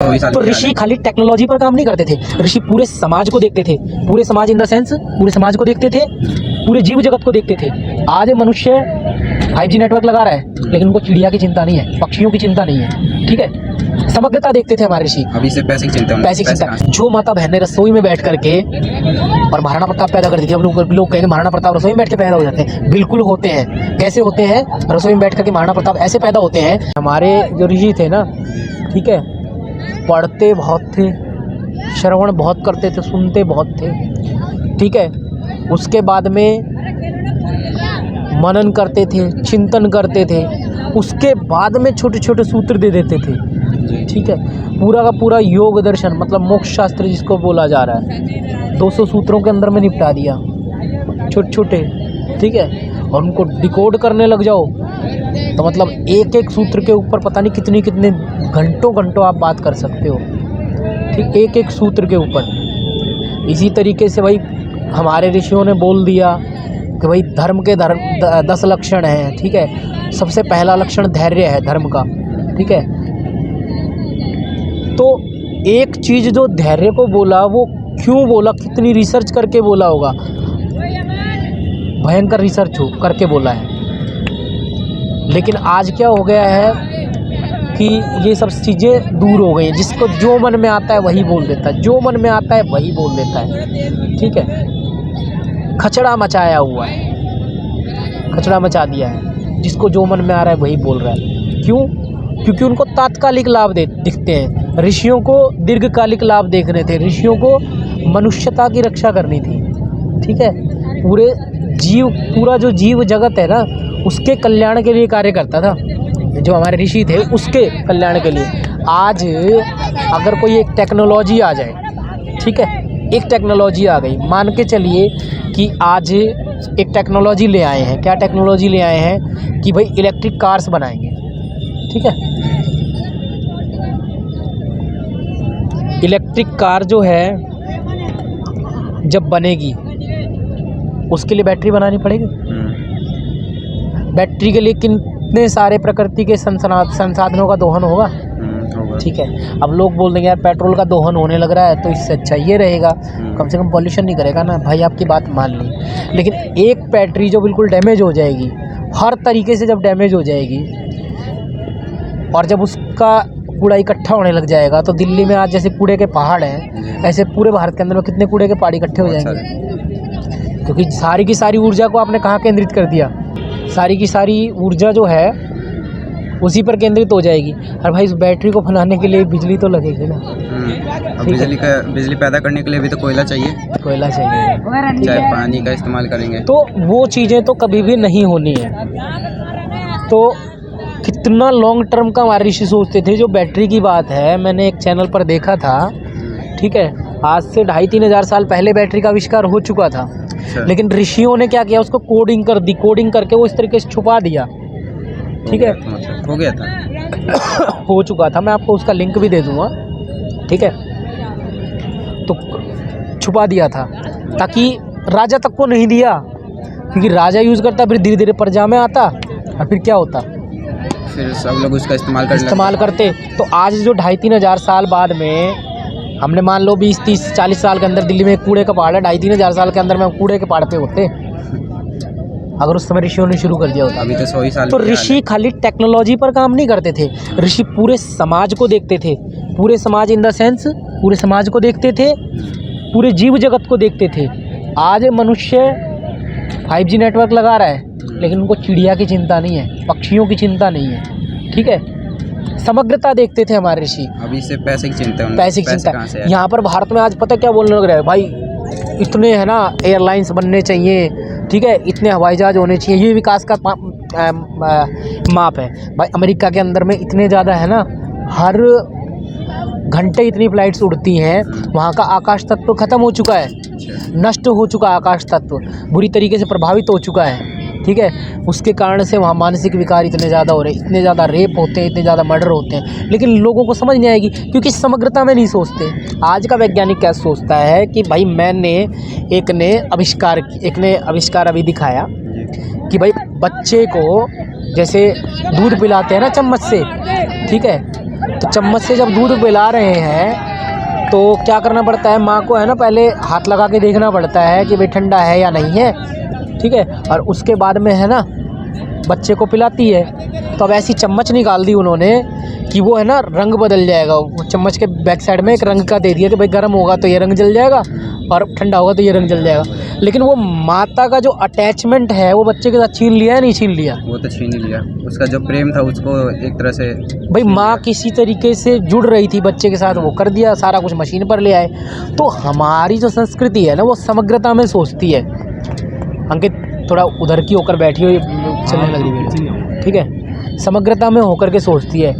तो ऋषि खाली टेक्नोलॉजी पर काम नहीं करते थे, ऋषि पूरे समाज को देखते थे। पूरे समाज इन द सेंस पूरे समाज को देखते थे, पूरे जीव जगत को देखते थे। आज मनुष्य 5G नेटवर्क लगा रहा है लेकिन उनको चिड़िया की चिंता नहीं है, पक्षियों की चिंता नहीं है, ठीक है। समग्रता देखते थे हमारे ऋषि। अभी से पैसे की चिंता, पैसे की चिंता। जो माता बहनें रसोई में बैठ करके और महाराणा प्रताप पैदा करती थी, अब लोग कहेंगे महाराणा प्रताप रसोई में बैठ के पैदा हो जाते हैं। बिल्कुल होते हैं। कैसे होते हैं? रसोई में बैठ करके महाराणा प्रताप ऐसे पैदा होते हैं। हमारे जो ऋषि थे ना, ठीक है, पढ़ते बहुत थे, श्रवण बहुत करते थे, सुनते बहुत थे, ठीक है। उसके बाद में मनन करते थे, चिंतन करते थे, उसके बाद में छोटे छोटे सूत्र दे देते थे, ठीक है। पूरा का पूरा योग दर्शन मतलब मोक्ष शास्त्र जिसको बोला जा रहा है, 200 सूत्रों के अंदर में निपटा दिया, छोटे छोटे, ठीक है। और उनको डिकोड करने लग जाओ तो मतलब एक एक सूत्र के ऊपर पता नहीं कितने कितने घंटों आप बात कर सकते हो, ठीक, एक एक सूत्र के ऊपर। इसी तरीके से भाई हमारे ऋषियों ने बोल दिया कि भाई धर्म 10 लक्षण हैं, ठीक है। सबसे पहला लक्षण धैर्य है धर्म का, ठीक है। तो एक चीज़ जो धैर्य को बोला वो क्यों बोला, कितनी रिसर्च करके बोला होगा, भयंकर रिसर्च करके बोला है। लेकिन आज क्या हो गया है कि ये सब चीज़ें दूर हो गई हैं। जिसको जो मन में आता है वही बोल देता है, जो मन में आता है वही बोल देता है, ठीक है। खचड़ा मचाया हुआ है, खचड़ा मचा दिया है। जिसको जो मन में आ रहा है वही बोल रहा है। क्यों? क्योंकि उनको तात्कालिक लाभ दिखते हैं। ऋषियों को दीर्घकालिक लाभ देखने थे, ऋषियों को मनुष्यता की रक्षा करनी थी, ठीक है। पूरा जो जीव जगत है ना, उसके कल्याण के लिए कार्य करता था जो हमारे ऋषि थे, उसके कल्याण के लिए। आज अगर कोई एक टेक्नोलॉजी आ जाए, ठीक है, एक टेक्नोलॉजी आ गई, मान के चलिए कि आज एक टेक्नोलॉजी ले आए हैं। क्या टेक्नोलॉजी ले आए हैं? कि भाई इलेक्ट्रिक कार्स बनाएंगे, ठीक है। इलेक्ट्रिक कार जो है जब बनेगी उसके लिए बैटरी बनानी पड़ेगी। बैटरी के लिए कितने सारे प्रकृति के संसाधनों का दोहन होगा, ठीक है। अब लोग बोल देंगे यार पेट्रोल का दोहन होने लग रहा है तो इससे अच्छा ये रहेगा, कम से कम पॉल्यूशन नहीं करेगा ना। भाई आपकी बात मान ली, लेकिन एक बैटरी जो बिल्कुल डैमेज हो जाएगी, हर तरीके से जब डैमेज हो जाएगी और जब उसका कूड़ा इकट्ठा होने लग जाएगा, तो दिल्ली में आज जैसे कूड़े के पहाड़ हैं, ऐसे पूरे भारत के अंदर में कितने कूड़े के पहाड़ इकट्ठे हो जाएंगे। क्योंकि सारी की सारी ऊर्जा को आपने कहाँ केंद्रित कर दिया, सारी की सारी ऊर्जा जो है उसी पर केंद्रित हो जाएगी। और भाई इस बैटरी को बनाने के लिए बिजली तो लगेगी ना। बिजली पैदा करने के लिए भी तो कोयला चाहिए, चाहिए, पानी का इस्तेमाल करेंगे तो वो चीज़ें तो कभी भी नहीं होनी है। तो कितना लॉन्ग टर्म का हमारे ऋषि सोचते थे। जो बैटरी की बात है, मैंने एक चैनल पर देखा था, ठीक है, आज से 2500-3 हज़ार साल पहले बैटरी का आविष्कार हो चुका था। लेकिन ऋषियों ने क्या किया, उसको कोडिंग कर दी, कोडिंग करके वो इस तरीके से छुपा दिया, ठीक है। हो गया था हो चुका था, मैं आपको उसका लिंक भी दे दूंगा, ठीक है। तो छुपा दिया था ताकि राजा तक को नहीं दिया, क्योंकि राजा यूज़ करता, फिर धीरे धीरे प्रजा में आता और फिर क्या होता, फिर सब लोग उसका इस्तेमाल करते। तो आज जो 2500-3 हज़ार साल बाद में हमने मान लो 20-30-40 साल के अंदर दिल्ली में कूड़े का पहाड़ है, 2500-3 हज़ार साल के अंदर में कूड़े के पहाड़ पे होते अगर उस समय ऋषियों ने शुरू कर दिया होता। अभी तो 100 साल। तो ऋषि खाली टेक्नोलॉजी पर काम नहीं करते थे, ऋषि पूरे समाज को देखते थे। पूरे समाज इन द सेंस पूरे समाज को देखते थे, पूरे जीव जगत को देखते थे। आज मनुष्य 5G नेटवर्क लगा रहा है लेकिन उनको चिड़िया की चिंता नहीं है, पक्षियों की चिंता नहीं है, ठीक है। समग्रता देखते थे हमारे ऋषि। अभी से पैसे की चिंता, पैसे की चिंता। यहाँ पर भारत में आज पता क्या बोलने लग रहा है, भाई इतने है ना एयरलाइंस बनने चाहिए, ठीक है, इतने हवाई जहाज होने चाहिए, ये विकास का माप है। भाई अमेरिका के अंदर में इतने ज़्यादा है ना, हर घंटे इतनी फ्लाइट्स उड़ती हैं, वहाँ का आकाश तत्व खत्म हो चुका है, नष्ट हो चुका है, आकाश तत्व बुरी तरीके से प्रभावित हो चुका है, ठीक है। उसके कारण से वहाँ मानसिक विकार इतने ज़्यादा हो रहे हैं, इतने ज़्यादा रेप होते हैं, इतने ज़्यादा मर्डर होते हैं, लेकिन लोगों को समझ नहीं आएगी क्योंकि समग्रता में नहीं सोचते। आज का वैज्ञानिक क्या सोचता है कि भाई एक ने आविष्कार अभी दिखाया कि भाई बच्चे को जैसे दूध पिलाते हैं ना चम्मच से, ठीक है, तो चम्मच से जब दूध पिला रहे हैं तो क्या करना पड़ता है, माँ को है ना पहले हाथ लगा के देखना पड़ता है कि भाई ठंडा है या नहीं है, ठीक है, और उसके बाद में है ना बच्चे को पिलाती है। तो अब ऐसी चम्मच निकाल दी उन्होंने कि वो है ना रंग बदल जाएगा। वो चम्मच के बैक साइड में एक रंग का दे दिया कि भाई गर्म होगा तो ये रंग जल जाएगा और ठंडा होगा तो ये रंग जल जाएगा। लेकिन वो माता का जो अटैचमेंट है वो बच्चे के साथ छीन लिया है, नहीं छीन लिया? वो तो छीन ही लिया, उसका जो प्रेम था उसको एक तरह से भाई माँ किसी तरीके से जुड़ रही थी बच्चे के साथ, वो कर दिया, सारा कुछ मशीन पर ले आए। तो हमारी जो संस्कृति है ना वो समग्रता में सोचती है। अंकित थोड़ा उधर की होकर बैठी हो, चलने लग रही वीडियो, ठीक है, समग्रता में होकर के सोचती है।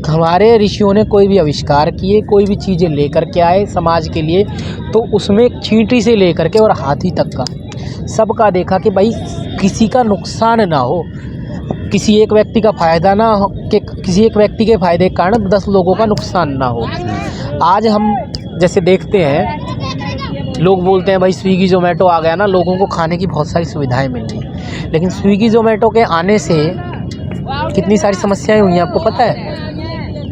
हमारे ऋषियों ने कोई भी आविष्कार किए, कोई भी चीज़ें लेकर के आए समाज के लिए, तो उसमें चींटी से लेकर के और हाथी तक का सबका देखा कि भाई किसी का नुकसान ना हो, किसी एक व्यक्ति का फ़ायदा ना हो, कि किसी एक व्यक्ति के फ़ायदे के कारण 10 लोगों का नुकसान ना हो। आज हम जैसे देखते हैं, लोग बोलते हैं भाई स्विगी ज़ोमैटो आ गया ना, लोगों को खाने की बहुत सारी सुविधाएं मिल रही, लेकिन स्विगी ज़ोमैटो के आने से कितनी सारी समस्याएं हुई हैं आपको पता है?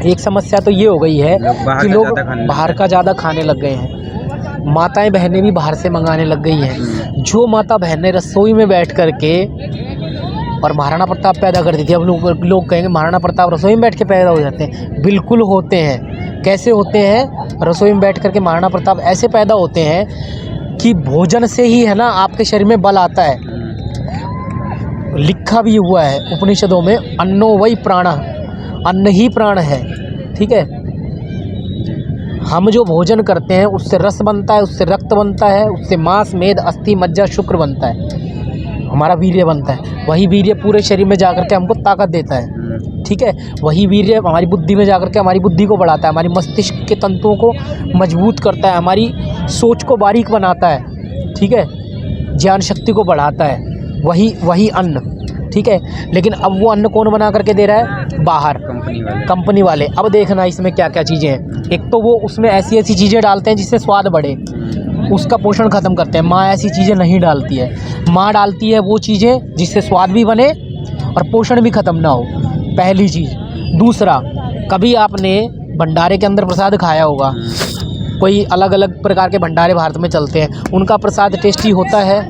एक समस्या तो ये हो गई है कि लोग बाहर का ज़्यादा खाने लग गए हैं, माताएं बहनें भी बाहर से मंगाने लग गई हैं। जो माता बहनें रसोई में बैठ कर के और महाराणा प्रताप पैदा करती थी, अब लोग कहेंगे महाराणा प्रताप रसोई में बैठ के पैदा हो जाते हैं। बिल्कुल होते हैं। कैसे होते हैं? रसोई में बैठ कर के महाराणा प्रताप ऐसे पैदा होते हैं कि भोजन से ही है ना आपके शरीर में बल आता है। लिखा भी हुआ है उपनिषदों में, अन्नो वही प्राण, अन्न ही प्राण है, ठीक है। हम जो भोजन करते हैं उससे रस बनता है, उससे रक्त बनता है, उससे मांस मेद अस्थि मज्जा शुक्र बनता है, हमारा वीर्य बनता है। वही वीर्य पूरे शरीर में जाकर के हमको ताकत देता है, ठीक है। वही वीर्य हमारी बुद्धि में जाकर के हमारी बुद्धि को बढ़ाता है, हमारी मस्तिष्क के तंतुओं को मजबूत करता है, हमारी सोच को बारीक बनाता है, ठीक है, ज्ञान शक्ति को बढ़ाता है। वही अन्न, ठीक है। लेकिन अब वो अन्न कौन बना करके दे रहा है? बाहर कंपनी वाले। अब देखना इसमें क्या क्या चीज़ें हैं। एक तो वो उसमें ऐसी ऐसी चीज़ें डालते हैं जिससे स्वाद बढ़े, उसका पोषण ख़त्म करते हैं। माँ ऐसी चीज़ें नहीं डालती है, माँ डालती है वो चीज़ें जिससे स्वाद भी बने और पोषण भी ख़त्म ना हो, पहली चीज़। दूसरा, कभी आपने भंडारे के अंदर प्रसाद खाया होगा, कोई अलग अलग प्रकार के भंडारे भारत में चलते हैं, उनका प्रसाद टेस्टी होता है।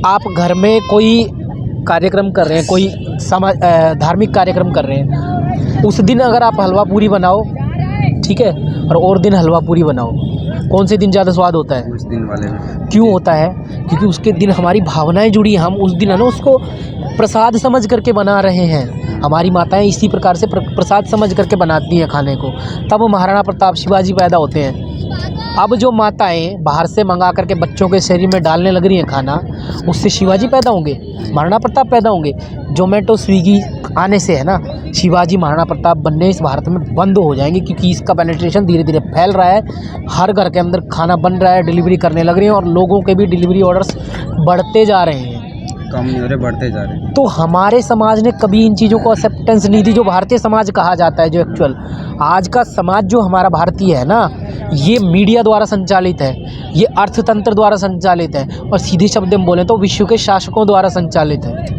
आप घर में कोई कार्यक्रम कर रहे हैं, कोई धार्मिक कार्यक्रम कर रहे हैं, उस दिन अगर आप हलवा पूरी बनाओ, ठीक है, और दिन हलवा पूरी बनाओ, कौन से दिन ज़्यादा स्वाद होता है? उस दिन वाले में। क्यों होता है? क्योंकि उसके दिन हमारी भावनाएं जुड़ी, हम उस दिन है ना उसको प्रसाद समझ करके बना रहे हैं। हमारी माताएं इसी प्रकार से प्रसाद समझ करके बनाती हैं खाने को। तब महाराणा प्रताप शिवाजी पैदा होते हैं। अब जो माताएं बाहर से मंगा करके बच्चों के शरीर में डालने लग रही हैं खाना, उससे शिवाजी पैदा होंगे, महाराणा प्रताप पैदा होंगे। जोमेटो स्विगी आने से है ना शिवाजी महाराणा प्रताप बनने इस भारत में बंद हो जाएंगे, क्योंकि इसका पेनिट्रेशन धीरे धीरे फैल रहा है। हर घर के अंदर खाना बन रहा है, डिलीवरी करने लग रही हैं और लोगों के भी डिलीवरी ऑर्डर्स बढ़ते जा रहे हैं, कम नहीं हो रहे, बढ़ते जा रहे हैं। तो हमारे समाज ने कभी इन चीज़ों को एक्सेप्टेंस नहीं दी, जो भारतीय समाज कहा जाता है। जो एक्चुअल आज का समाज जो हमारा भारतीय है ना, ये मीडिया द्वारा संचालित है, ये अर्थतंत्र द्वारा संचालित है, और सीधे शब्द में बोलें तो विश्व के शासकों द्वारा संचालित है।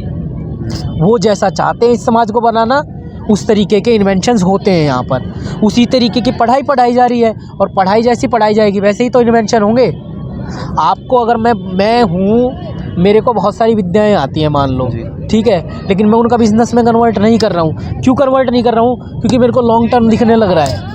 वो जैसा चाहते हैं इस समाज को बनाना, उस तरीके के इन्वेंशंस होते हैं यहाँ पर। उसी तरीके की पढ़ाई जा रही है, और पढ़ाई जैसी पढ़ाई जाएगी वैसे ही तो इन्वेंशन होंगे। आपको अगर मैं हूँ, मेरे को बहुत सारी विद्याएं आती हैं मान लो, ठीक है, लेकिन मैं उनका बिजनेस में कन्वर्ट नहीं कर रहा हूँ। क्यों कन्वर्ट नहीं कर रहा हूँ? क्योंकि मेरे को लॉन्ग टर्म दिखने लग रहा है।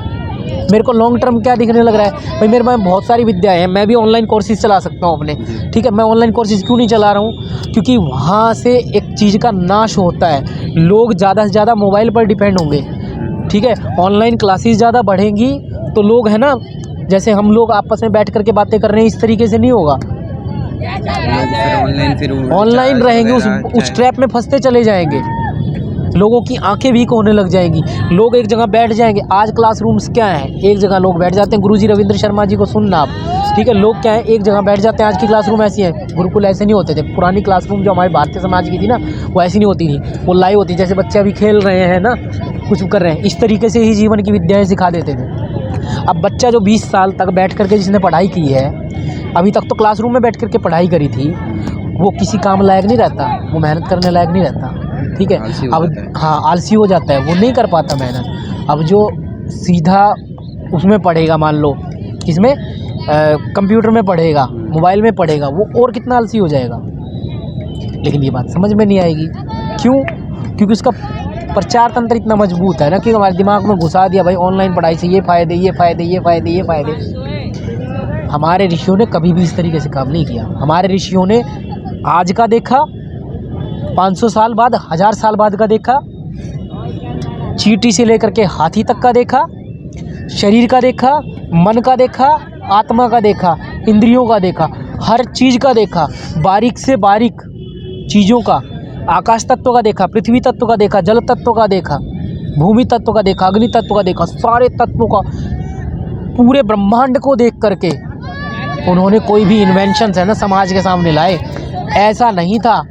मेरे को लॉन्ग टर्म क्या दिखने लग रहा है? भाई मेरे पास बहुत सारी विद्याएं हैं, मैं भी ऑनलाइन कोर्सेज चला सकता हूँ अपने, ठीक है। मैं ऑनलाइन कोर्सेज क्यों नहीं चला रहा हूँ? क्योंकि वहाँ से एक चीज़ का नाश होता है, लोग ज़्यादा से ज़्यादा मोबाइल पर डिपेंड होंगे, ठीक है। ऑनलाइन क्लासेस ज़्यादा बढ़ेंगी तो लोग है ना, जैसे हम लोग आपस में बैठ करके बातें कर रहे हैं, इस तरीके से नहीं होगा। ऑनलाइन रहेंगे, उस ट्रैप में फंसते चले जाएंगे, लोगों की आंखें वीक होने लग जाएंगी, लोग एक जगह बैठ जाएंगे। आज क्लासरूम्स क्या हैं? एक जगह लोग बैठ जाते हैं। गुरुजी रविंद्र शर्मा जी को सुनना आप, ठीक है। लोग क्या है, एक जगह बैठ जाते हैं। आज की क्लासरूम ऐसी है, गुरुकुल ऐसे नहीं होते थे। पुरानी क्लासरूम जो हमारे भारतीय समाज की थी ना, वो ऐसी नहीं होती थी, वो लाइव होती, जैसे बच्चे अभी खेल रहे हैं ना, कुछ कर रहे हैं, इस तरीके से ही जीवन की विद्याएँ सिखा देते थे। अब बच्चा जो 20 साल तक बैठ करके जिसने पढ़ाई की है, अभी तक तो क्लासरूम में बैठ करके पढ़ाई करी थी, वो किसी काम लायक नहीं रहता, वो मेहनत करने लायक नहीं रहता। ठीक है। आलसी हो अब जाता है। हाँ, आलसी हो जाता है, वो नहीं कर पाता मेहनत। अब जो सीधा उसमें पढ़ेगा, मान लो किसमें, कंप्यूटर में पढ़ेगा, मोबाइल में पढ़ेगा, वो और कितना आलसी हो जाएगा। लेकिन ये बात समझ में नहीं आएगी। क्यों? क्योंकि उसका प्रचार तंत्र इतना मजबूत है ना कि हमारे दिमाग में घुसा दिया भाई ऑनलाइन पढ़ाई से ये फ़ायदे, ये फ़ायदे, ये फ़ायदे, ये फ़ायदे। हमारे ऋषियों ने कभी भी इस तरीके से काम नहीं किया। हमारे ऋषियों ने आज का देखा, 500 साल बाद, 1000 साल बाद का देखा, चींटी से लेकर के हाथी तक का देखा, शरीर का देखा, मन का देखा, आत्मा का देखा, इंद्रियों का देखा, हर चीज़ का देखा, बारीक से बारीक चीज़ों का, आकाश तत्व का देखा, पृथ्वी तत्व का देखा, जल तत्व का देखा, भूमि तत्व का देखा, अग्नि तत्व का देखा, सारे तत्वों का, पूरे ब्रह्मांड को देख करके उन्होंने कोई भी इन्वेंशंस है ना समाज के सामने लाए। ऐसा नहीं था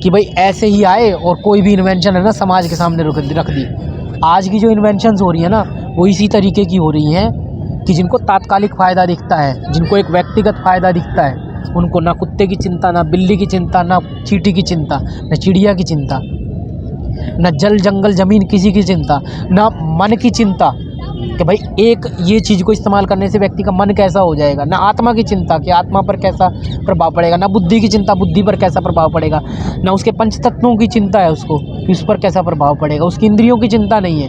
कि भाई ऐसे ही आए और कोई भी इन्वेंशन है ना समाज के सामने रख दी। आज की जो इन्वेंशंस हो रही है ना, वो इसी तरीके की हो रही हैं कि जिनको तात्कालिक फ़ायदा दिखता है, जिनको एक व्यक्तिगत फ़ायदा दिखता है, उनको ना कुत्ते की चिंता, ना बिल्ली की चिंता, ना चींटी की चिंता, ना चिड़िया की चिंता, ना जल जंगल ज़मीन किसी की चिंता, ना मन की चिंता कि भाई एक ये चीज़ को इस्तेमाल करने से व्यक्ति का मन कैसा हो जाएगा, ना आत्मा की चिंता कि आत्मा पर कैसा प्रभाव पड़ेगा, ना बुद्धि की चिंता बुद्धि पर कैसा प्रभाव पड़ेगा, ना उसके पंच तत्वों की चिंता है उसको कि उस पर कैसा प्रभाव पड़ेगा, उसकी इंद्रियों की चिंता नहीं है,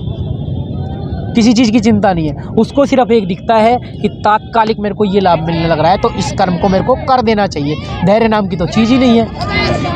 किसी चीज़ की चिंता नहीं है। उसको सिर्फ एक दिखता है कि तात्कालिक मेरे को ये लाभ मिलने लग रहा है तो इस कर्म को मेरे को कर देना चाहिए। धैर्य नाम की तो चीज़ ही नहीं है।